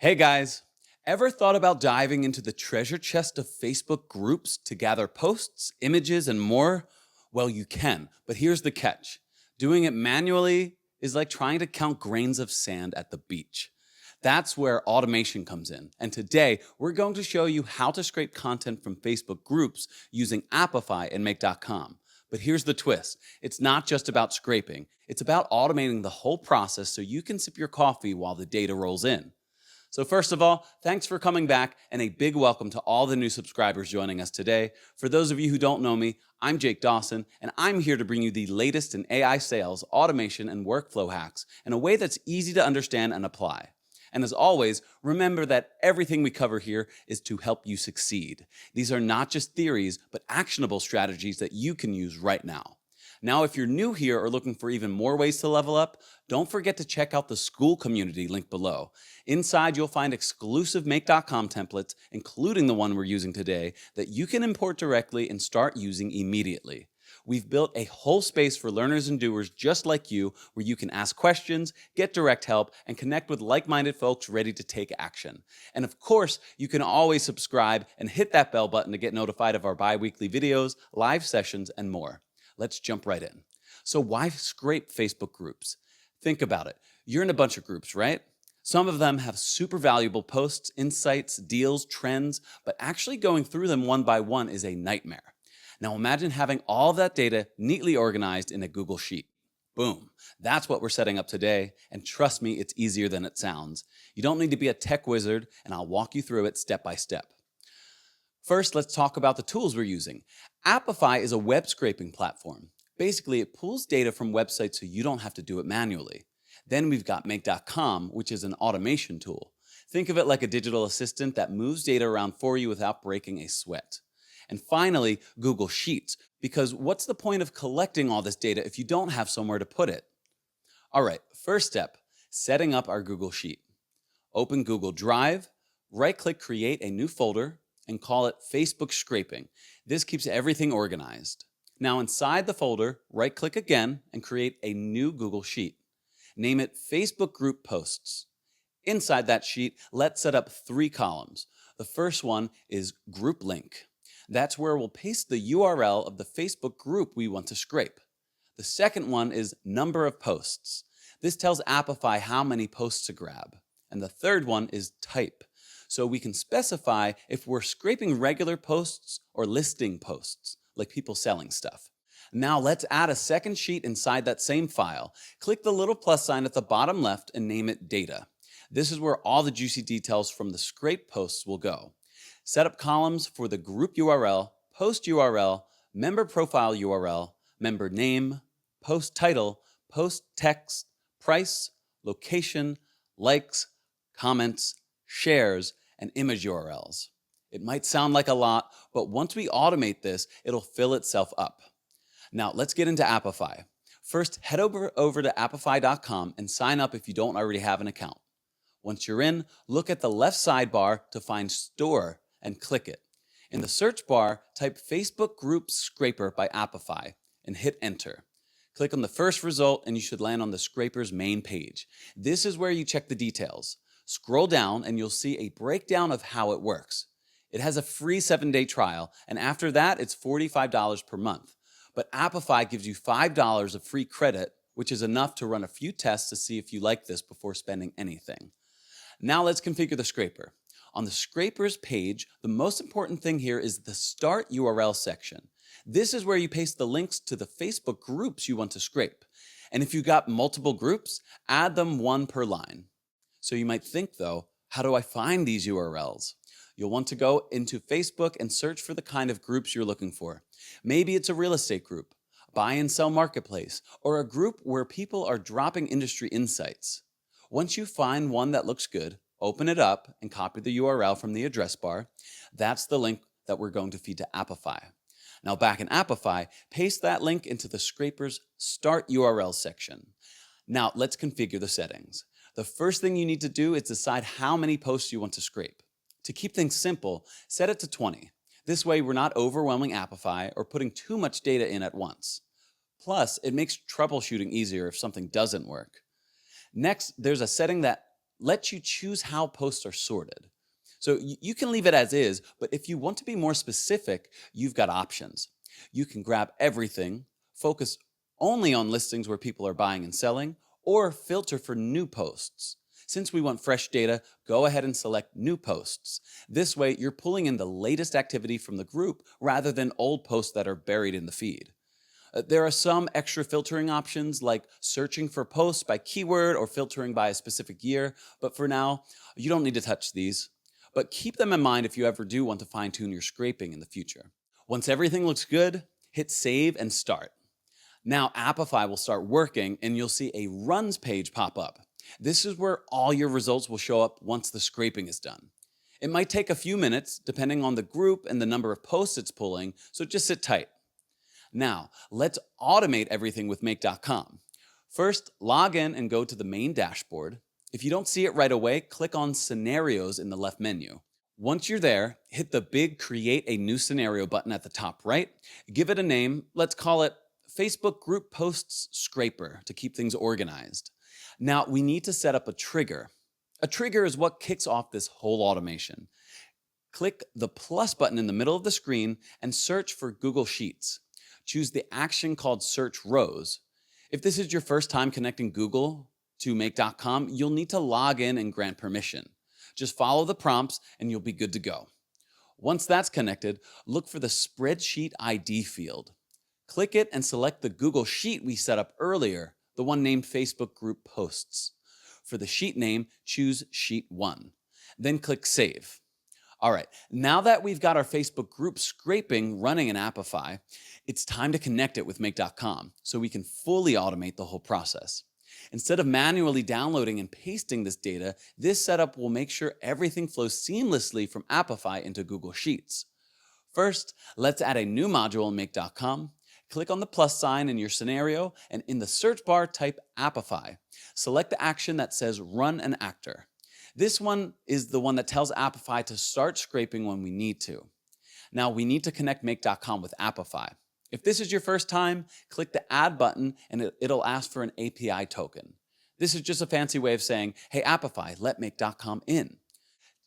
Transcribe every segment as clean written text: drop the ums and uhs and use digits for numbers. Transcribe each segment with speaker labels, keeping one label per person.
Speaker 1: Hey guys, ever thought about diving into the treasure chest of Facebook groups to gather posts, images, and more? Well, you can, but here's the catch. Doing it manually is like trying to count grains of sand at the beach. That's where automation comes in. And today, we're going to show you how to scrape content from Facebook groups using Apify and Make.com. But here's the twist. It's not just about scraping. It's about automating the whole process so you can sip your coffee while the data rolls in. So first of all, thanks for coming back and a big welcome to all the new subscribers joining us today. For those of you who don't know me, I'm Jake Dawson, and I'm here to bring you the latest in AI sales, automation, and workflow hacks in a way that's easy to understand and apply. And as always, remember that everything we cover here is to help you succeed. These are not just theories, but actionable strategies that you can use right now. Now, if you're new here or looking for even more ways to level up, don't forget to check out the school community link below. Inside, you'll find exclusive Make.com templates, including the one we're using today, that you can import directly and start using immediately. We've built a whole space for learners and doers just like you, where you can ask questions, get direct help, and connect with like-minded folks ready to take action. And of course, you can always subscribe and hit that bell button to get notified of our bi-weekly videos, live sessions, and more. Let's jump right in. So why scrape Facebook groups? Think about it. You're in a bunch of groups, right? Some of them have super valuable posts, insights, deals, trends, but actually going through them one by one is a nightmare. Now imagine having all of that data neatly organized in a Google Sheet. Boom. That's what we're setting up today, and trust me, it's easier than it sounds. You don't need to be a tech wizard, and I'll walk you through it step by step. First, let's talk about the tools we're using. Apify is a web scraping platform. Basically, it pulls data from websites so you don't have to do it manually. Then we've got Make.com, which is an automation tool. Think of it like a digital assistant that moves data around for you without breaking a sweat. And finally, Google Sheets, because what's the point of collecting all this data if you don't have somewhere to put it? All right, first step, setting up our Google Sheet. Open Google Drive, right-click Create a new folder, and call it Facebook Scraping. This keeps everything organized. Now inside the folder, right-click again and create a new Google Sheet. Name it Facebook Group Posts. Inside that sheet, let's set up 3 columns. The first one is Group Link. That's where we'll paste the URL of the Facebook group we want to scrape. The second one is Number of Posts. This tells Apify how many posts to grab. And the third one is Type. So we can specify if we're scraping regular posts or listing posts, like people selling stuff. Now let's add a second sheet inside that same file. Click the little plus sign at the bottom left and name it Data. This is where all the juicy details from the scraped posts will go. Set up columns for the group URL, post URL, member profile URL, member name, post title, post text, price, location, likes, comments, shares, and image URLs. It might sound like a lot, but once we automate this, it'll fill itself up. Now let's get into Apify. First, head over to apify.com and sign up if you don't already have an account. Once you're in, look at the left sidebar to find Store and click it. In the search bar, type Facebook Group Scraper by Apify and hit Enter. Click on the first result and you should land on the scraper's main page. This is where you check the details. Scroll down and you'll see a breakdown of how it works. It has a free 7-day trial, and after that, it's $45 per month. But Apify gives you $5 of free credit, which is enough to run a few tests to see if you like this before spending anything. Now let's configure the scraper. On the scraper's page, the most important thing here is the Start URL section. This is where you paste the links to the Facebook groups you want to scrape. And if you've got multiple groups, add them one per line. So you might think though, how do I find these URLs? You'll want to go into Facebook and search for the kind of groups you're looking for. Maybe it's a real estate group, buy and sell marketplace, or a group where people are dropping industry insights. Once you find one that looks good, open it up and copy the URL from the address bar. That's the link that we're going to feed to Apify. Now back in Apify, paste that link into the scraper's Start URL section. Now let's configure the settings. The first thing you need to do is decide how many posts you want to scrape. To keep things simple, set it to 20. This way we're not overwhelming Apify or putting too much data in at once. Plus, it makes troubleshooting easier if something doesn't work. Next, there's a setting that lets you choose how posts are sorted. So you can leave it as is, but if you want to be more specific, you've got options. You can grab everything, focus only on listings where people are buying and selling, or filter for new posts. Since we want fresh data, go ahead and select new posts. This way, you're pulling in the latest activity from the group rather than old posts that are buried in the feed. There are some extra filtering options like searching for posts by keyword or filtering by a specific year, but for now, you don't need to touch these. But keep them in mind if you ever do want to fine tune your scraping in the future. Once everything looks good, hit save and start. Now Apify will start working and you'll see a runs page pop up. This is where all your results will show up once the scraping is done. It might take a few minutes depending on the group and the number of posts it's pulling, so just sit tight. Now, let's automate everything with Make.com. First, log in and go to the main dashboard. If you don't see it right away, click on Scenarios in the left menu. Once you're there, hit the big Create a New Scenario button at the top right. Give it a name. Let's call it Facebook Group Posts Scraper to keep things organized. Now, we need to set up a trigger. A trigger is what kicks off this whole automation. Click the plus button in the middle of the screen and search for Google Sheets. Choose the action called Search Rows. If this is your first time connecting Google to Make.com, you'll need to log in and grant permission. Just follow the prompts and you'll be good to go. Once that's connected, look for the Spreadsheet ID field. Click it and select the Google Sheet we set up earlier, the one named Facebook Group Posts. For the sheet name, choose Sheet 1. Then click Save. All right, now that we've got our Facebook group scraping running in Apify, it's time to connect it with Make.com so we can fully automate the whole process. Instead of manually downloading and pasting this data, this setup will make sure everything flows seamlessly from Apify into Google Sheets. First, let's add a new module in Make.com. Click on the plus sign in your scenario, and in the search bar, type Apify. Select the action that says Run an Actor. This one is the one that tells Apify to start scraping when we need to. Now we need to connect Make.com with Apify. If this is your first time, click the Add button and it'll ask for an API token. This is just a fancy way of saying, hey Apify, let Make.com in.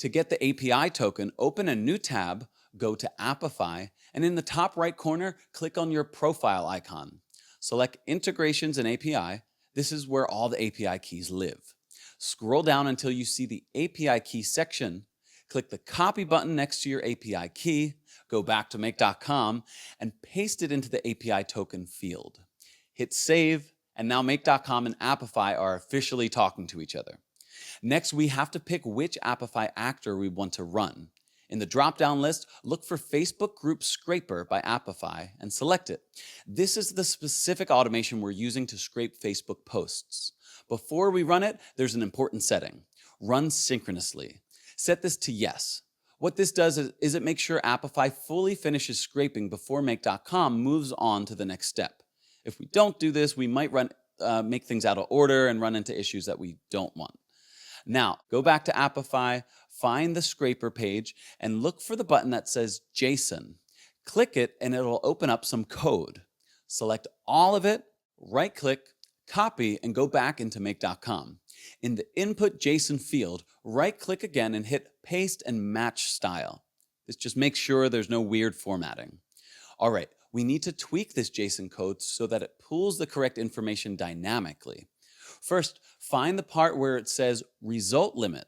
Speaker 1: To get the API token, open a new tab, go to Apify, and in the top right corner, click on your profile icon. Select Integrations and API. This is where all the API keys live. Scroll down until you see the API key section. Click the copy button next to your API key, go back to Make.com, and paste it into the API token field. Hit save, and now Make.com and Apify are officially talking to each other. Next, we have to pick which Apify actor we want to run. In the drop-down list, look for Facebook Group Scraper by Apify and select it. This is the specific automation we're using to scrape Facebook posts. Before we run it, there's an important setting. Run synchronously. Set this to yes. What this does is it makes sure Apify fully finishes scraping before Make.com moves on to the next step. If we don't do this, we might make things out of order and run into issues that we don't want. Now, go back to Apify, find the scraper page, and look for the button that says JSON. Click it and it'll open up some code. Select all of it, right-click, copy, and go back into Make.com. In the Input JSON field, right-click again and hit Paste and Match Style. This just makes sure there's no weird formatting. All right, we need to tweak this JSON code so that it pulls the correct information dynamically. First, find the part where it says Result Limit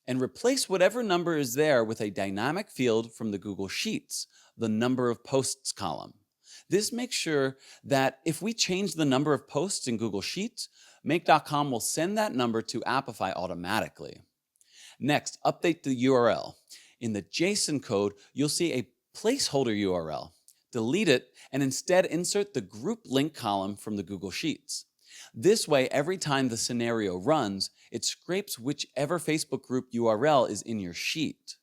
Speaker 1: and replace whatever number is there with a dynamic field from the Google Sheets, the Number of Posts column. This makes sure that if we change the number of posts in Google Sheets, Make.com will send that number to Apify automatically. Next, update the URL. In the JSON code, you'll see a placeholder URL. Delete it and instead insert the group link column from the Google Sheets. This way, every time the scenario runs, it scrapes whichever Facebook group URL is in your sheet.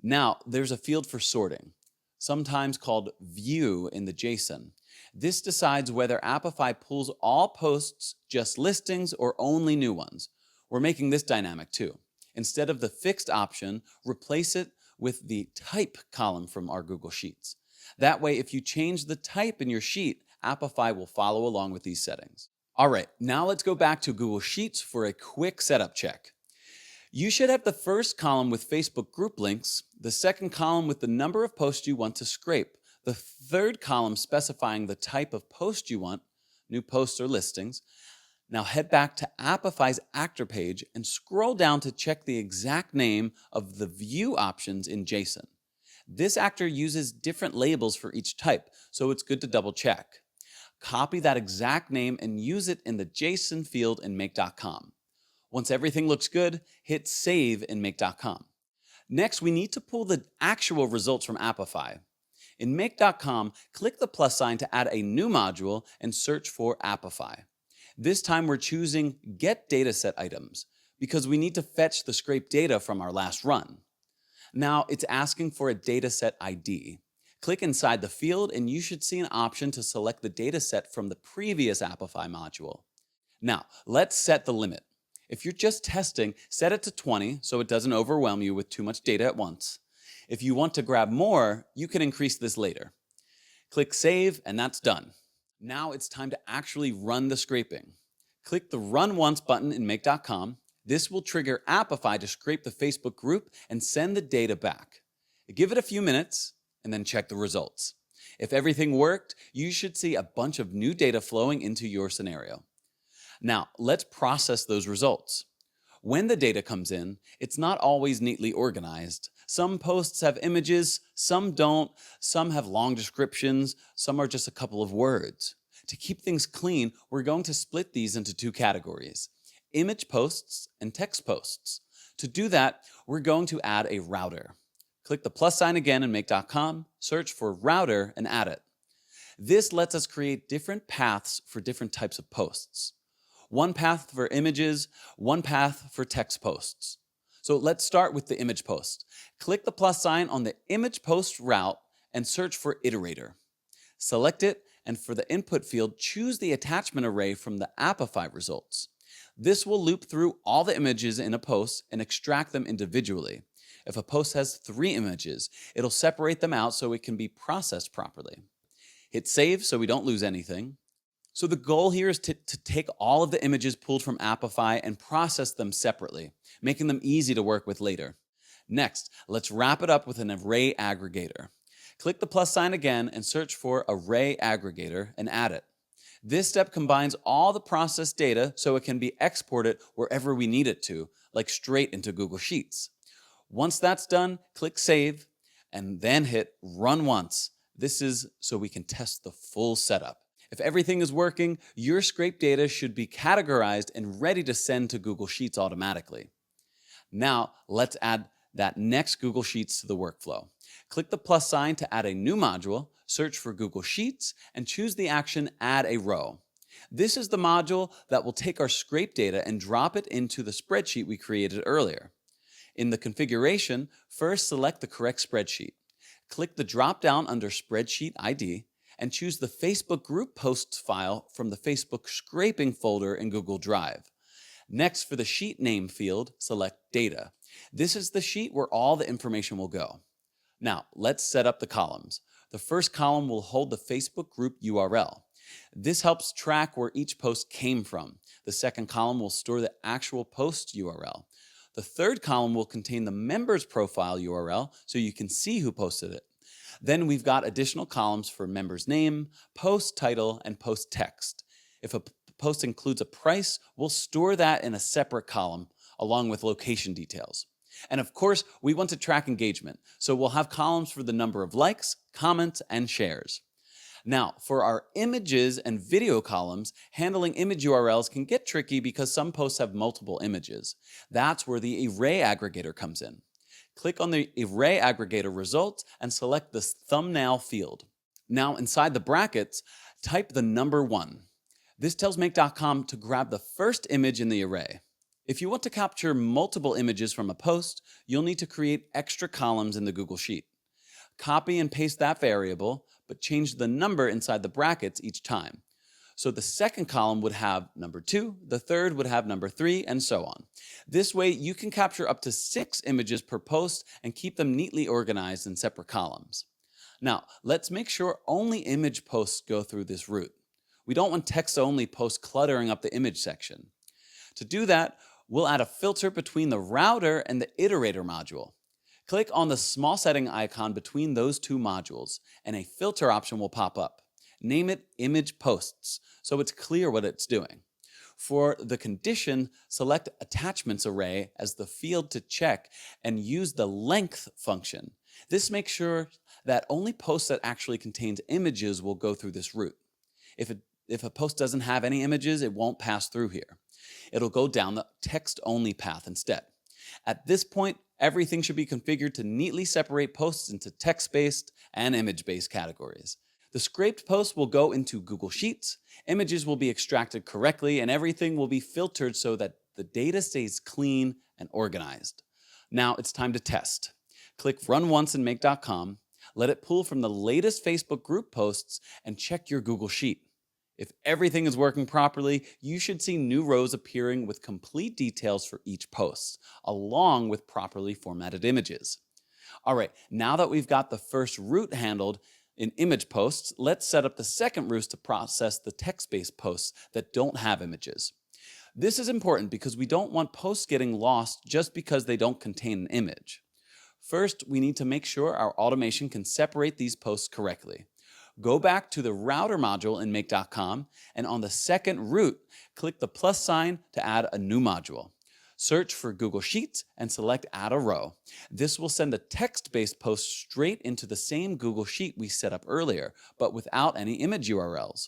Speaker 1: Now, there's a field for sorting, sometimes called View in the JSON. This decides whether Apify pulls all posts, just listings, or only new ones. We're making this dynamic too. Instead of the fixed option, replace it with the type column from our Google Sheets. That way, if you change the type in your sheet, Apify will follow along with these settings. All right, now let's go back to Google Sheets for a quick setup check. You should have the first column with Facebook group links, the second column with the number of posts you want to scrape, the third column specifying the type of post you want, new posts or listings. Now head back to Apify's actor page and scroll down to check the exact name of the view options in JSON. This actor uses different labels for each type, so it's good to double check. Copy that exact name and use it in the JSON field in make.com. Once everything looks good, hit save in make.com. Next, we need to pull the actual results from Apify. In make.com, click the plus sign to add a new module and search for Apify. This time we're choosing Get Dataset Items because we need to fetch the scraped data from our last run. Now it's asking for a dataset ID. Click inside the field and you should see an option to select the dataset from the previous Apify module. Now, let's set the limit. If you're just testing, set it to 20 so it doesn't overwhelm you with too much data at once. If you want to grab more, you can increase this later. Click Save and that's done. Now it's time to actually run the scraping. Click the Run Once button in make.com. This will trigger Apify to scrape the Facebook group and send the data back. Give it a few minutes and then check the results. If everything worked, you should see a bunch of new data flowing into your scenario. Now, let's process those results. When the data comes in, it's not always neatly organized. Some posts have images, some don't, some have long descriptions, some are just a couple of words. To keep things clean, we're going to split these into two categories: image posts and text posts. To do that, we're going to add a router. Click the plus sign again in make.com, search for router and add it. This lets us create different paths for different types of posts. One path for images, one path for text posts. So let's start with the image post. Click the plus sign on the image post route and search for iterator. Select it, and for the input field, choose the attachment array from the Apify results. This will loop through all the images in a post and extract them individually. If a post has 3 images, it'll separate them out so it can be processed properly. Hit save so we don't lose anything. So the goal here is to take all of the images pulled from Apify and process them separately, making them easy to work with later. Next, let's wrap it up with an array aggregator. Click the plus sign again and search for array aggregator and add it. This step combines all the processed data so it can be exported wherever we need it to, like straight into Google Sheets. Once that's done, click Save and then hit Run Once. This is so we can test the full setup. If everything is working, your scraped data should be categorized and ready to send to Google Sheets automatically. Now, let's add that next Google Sheets to the workflow. Click the plus sign to add a new module, search for Google Sheets, and choose the action Add a Row. This is the module that will take our scraped data and drop it into the spreadsheet we created earlier. In the configuration, first select the correct spreadsheet. Click the drop-down under Spreadsheet ID and choose the Facebook group posts file from the Facebook scraping folder in Google Drive. Next, for the sheet name field, select Data. This is the sheet where all the information will go. Now, let's set up the columns. The first column will hold the Facebook group URL. This helps track where each post came from. The second column will store the actual post URL. The third column will contain the member's profile URL so you can see who posted it. Then we've got additional columns for member's name, post title, and post text. If a post includes a price, we'll store that in a separate column along with location details. And of course, we want to track engagement, so we'll have columns for the number of likes, comments, and shares. Now, for our images and video columns, handling image URLs can get tricky because some posts have multiple images. That's where the array aggregator comes in. Click on the array aggregator results and select the thumbnail field. Now, inside the brackets, type the number 1. This tells make.com to grab the first image in the array. If you want to capture multiple images from a post, you'll need to create extra columns in the Google Sheet. Copy and paste that variable, but change the number inside the brackets each time. So the second column would have number 2, the third would have number 3, and so on. This way, you can capture up to 6 images per post and keep them neatly organized in separate columns. Now, let's make sure only image posts go through this route. We don't want text-only posts cluttering up the image section. To do that, We'll add a filter between the router and the iterator module. Click on the small setting icon between those two modules, and a filter option will pop up. Name it Image Posts, so it's clear what it's doing. For the condition, select Attachments Array as the field to check and use the length function. This makes sure that only posts that actually contains images will go through this route. If a post doesn't have any images, it won't pass through here. It'll go down the text-only path instead. At this point, everything should be configured to neatly separate posts into text-based and image-based categories. The scraped posts will go into Google Sheets, images will be extracted correctly, and everything will be filtered so that the data stays clean and organized. Now it's time to test. Click Run Once in Make.com, let it pull from the latest Facebook group posts, and check your Google Sheet. If everything is working properly, you should see new rows appearing with complete details for each post, along with properly formatted images. All right, now that we've got the first route handled in image posts, let's set up the second route to process the text-based posts that don't have images. This is important because we don't want posts getting lost just because they don't contain an image. First, we need to make sure our automation can separate these posts correctly. Go back to the router module in Make.com, and on the second route, click the plus sign to add a new module. Search for Google Sheets and select Add a Row. This will send a text-based post straight into the same Google Sheet we set up earlier, but without any image URLs.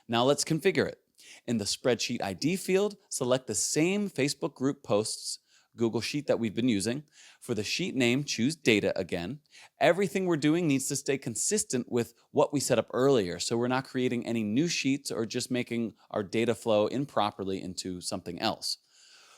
Speaker 1: Now let's configure it. In the Spreadsheet ID field, select the same Facebook group posts Google Sheet that we've been using. For the sheet name, choose Data again. Everything we're doing needs to stay consistent with what we set up earlier, so we're not creating any new sheets or just making our data flow improperly into something else.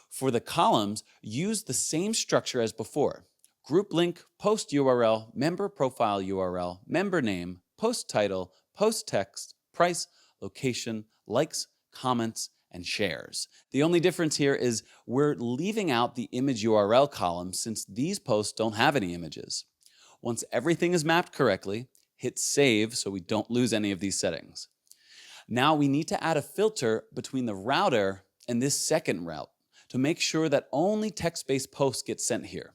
Speaker 1: For the columns, use the same structure as before. Group link, post URL, member profile URL, member name, post title, post text, price, location, likes, comments, and shares. The only difference here is we're leaving out the image URL column since these posts don't have any images. Once everything is mapped correctly, hit save so we don't lose any of these settings. Now we need to add a filter between the router and this second route to make sure that only text-based posts get sent here.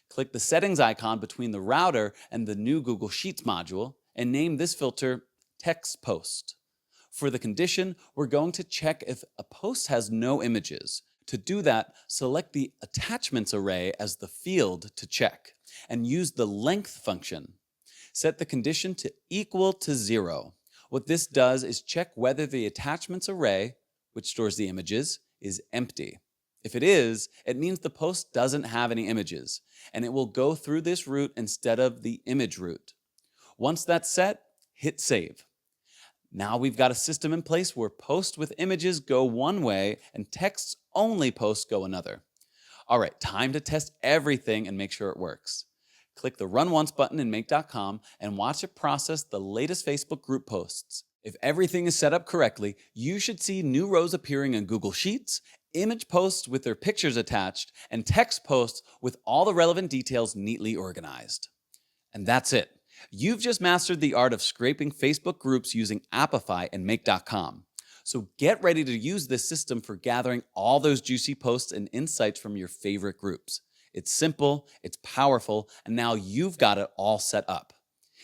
Speaker 1: Click the settings icon between the router and the new Google Sheets module and name this filter Text Post. For the condition, we're going to check if a post has no images. To do that, select the Attachments Array as the field to check and use the length function. Set the condition to equal to 0. What this does is check whether the Attachments Array, which stores the images, is empty. If it is, it means the post doesn't have any images, and it will go through this route instead of the image route. Once that's set, hit save. Now we've got a system in place where posts with images go one way and text-only posts go another. All right, time to test everything and make sure it works. Click the Run Once button in Make.com and watch it process the latest Facebook group posts. If everything is set up correctly, you should see new rows appearing in Google Sheets, image posts with their pictures attached, and text posts with all the relevant details neatly organized. And that's it. You've just mastered the art of scraping Facebook groups using Apify and Make.com. So get ready to use this system for gathering all those juicy posts and insights from your favorite groups. It's simple, it's powerful, and now you've got it all set up.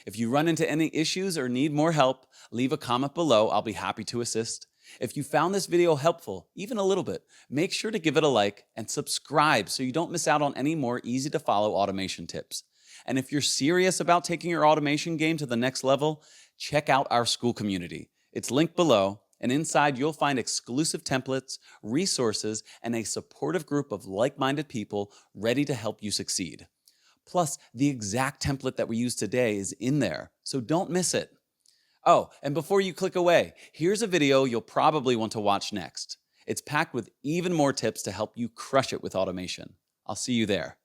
Speaker 1: If you run into any issues or need more help, leave a comment below. I'll be happy to assist. If you found this video helpful, even a little bit, make sure to give it a like and subscribe so you don't miss out on any more easy-to-follow automation tips. And if you're serious about taking your automation game to the next level, check out our school community. It's linked below, and inside you'll find exclusive templates, resources, and a supportive group of like-minded people ready to help you succeed. Plus, the exact template that we use today is in there, so don't miss it. Oh, and before you click away, here's a video you'll probably want to watch next. It's packed with even more tips to help you crush it with automation. I'll see you there.